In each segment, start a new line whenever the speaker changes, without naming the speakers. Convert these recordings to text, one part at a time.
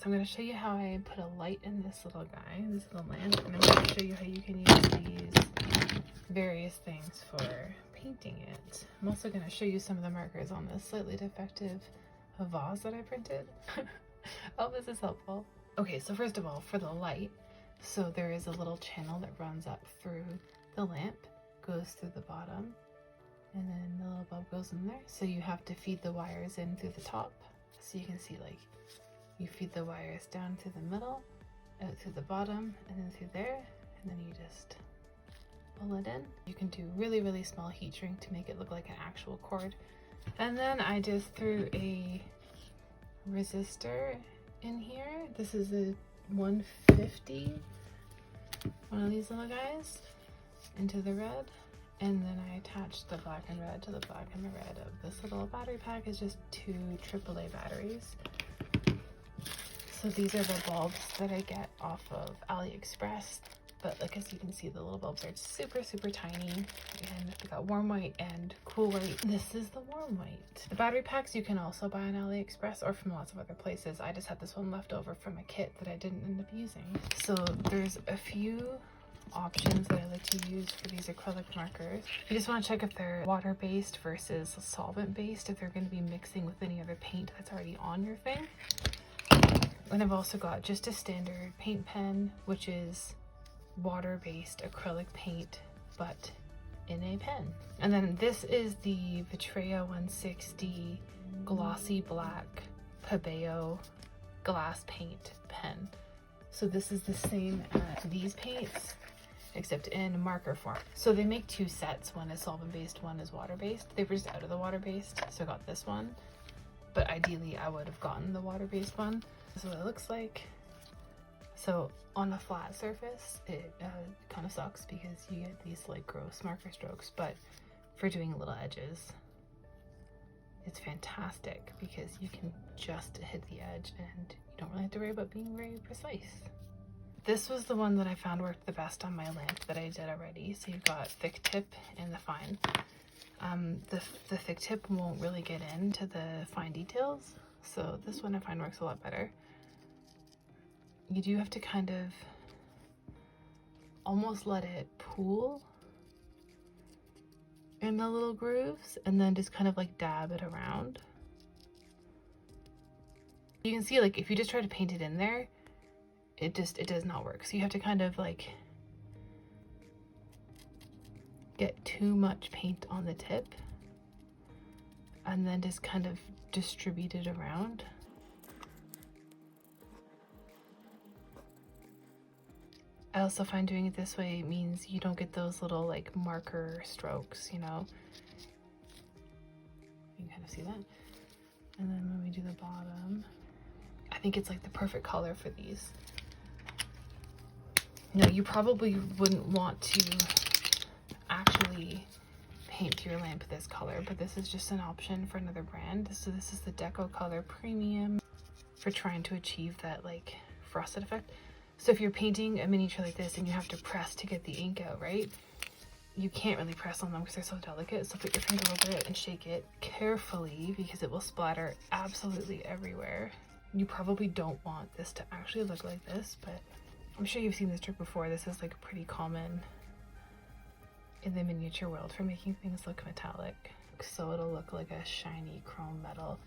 I'm going to show you how I put a light in this little guy, this little lamp, and I'm going to show you how you can use these various things for painting it. I'm also going to show you some of the markers on this slightly defective vase that I printed. Oh, this is helpful. Okay, so first of all, for the light, so there is a little channel that runs up through the lamp, goes through the bottom, and then the little bulb goes in there. So you have to feed the wires in through the top. So you can see, like, you feed the wires down through the middle, out through the bottom, and then through there, and then you just pull it in. You can do really, really small heat shrink to make it look like an actual cord. And then I just threw a resistor in here. This is a 150, one of these little guys, into the red. And then I attached the black and red to the black and the red of this little battery pack. Is just 2 AAA batteries. So these are the bulbs that I get off of AliExpress. But like, as you can see, the little bulbs are super, super tiny. And I got warm white and cool white. This is the warm white. The battery packs you can also buy on AliExpress or from lots of other places. I just had this one left over from a kit that I didn't end up using. So there's a few options that I like to use for these acrylic markers. You just want to check if they're water-based versus solvent-based, if they're going to be mixing with any other paint that's already on your thing. And I've also got just a standard paint pen, which is water-based acrylic paint, but in a pen. And then this is the Vitrea 160 glossy black Pebeo glass paint pen. So this is the same as these paints, except in marker form. So they make 2 sets. One is solvent-based, one is water-based. They were just out of the water-based, so I got this one. But ideally, I would have gotten the water-based one. This is what it looks like. So on a flat surface, it kind of sucks because you get these like gross marker strokes. But for doing little edges, it's fantastic because you can just hit the edge and you don't really have to worry about being very precise. This was the one that I found worked the best on my lamp that I did already. So you've got thick tip and the fine. The thick tip won't really get into the fine details. So this one I find works a lot better. You do have to kind of almost let it pool in the little grooves and then just kind of like dab it around. You can see, like, if you just try to paint it in there, it does not work. So you have to kind of like get too much paint on the tip and then just kind of distribute it around. I also find doing it this way means you don't get those little like marker strokes, you know. You can kind of see that. And then when we do the bottom, I think it's like the perfect color for these. No, you probably wouldn't want to actually paint your lamp this color, but this is just an option for another brand. So this is the Deco Color Premium for trying to achieve that like frosted effect. So if you're painting a miniature like this and you have to press to get the ink out, right? You can't really press on them because they're so delicate. So put your finger over it and shake it carefully because it will splatter absolutely everywhere. You probably don't want this to actually look like this, but I'm sure you've seen this trick before. This is like pretty common in the miniature world for making things look metallic. So it'll look like a shiny chrome metal.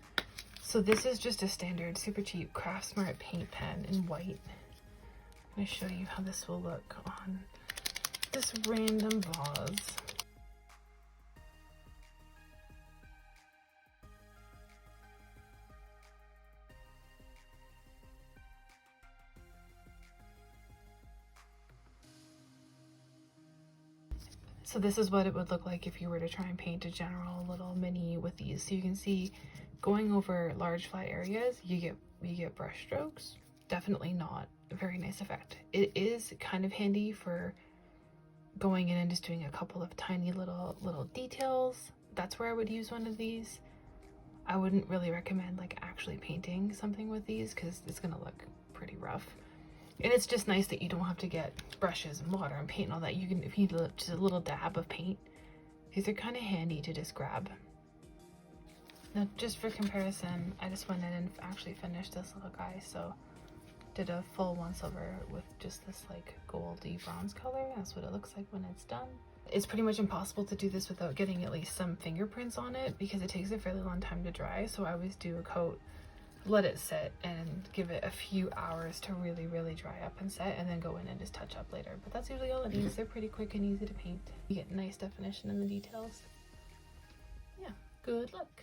So this is just a standard, super cheap Craftsmart paint pen in white. I'm going to show you how this will look on this random vase. So this is what it would look like if you were to try and paint a general little mini with these. So you can see going over large flat areas, you get brush strokes. Definitely not a very nice effect. It is kind of handy for going in and just doing a couple of tiny little details. That's where I would use one of these. I wouldn't really recommend like actually painting something with these because it's gonna look pretty rough. And it's just nice that you don't have to get brushes and water and paint and all that. You can, if you need just a little dab of paint, these are kind of handy to just grab. Now, just for comparison, I just went in and actually finished this little guy. So did a full once over with just this like goldy bronze color. That's what it looks like when it's done. It's pretty much impossible to do this without getting at least some fingerprints on it because it takes a fairly long time to dry. So I always do a coat, let it sit, and give it a few hours to really dry up and set, and then go in and just touch up later. But that's usually all it needs. They're pretty quick and easy to paint. You get nice definition in the details. Yeah, good luck.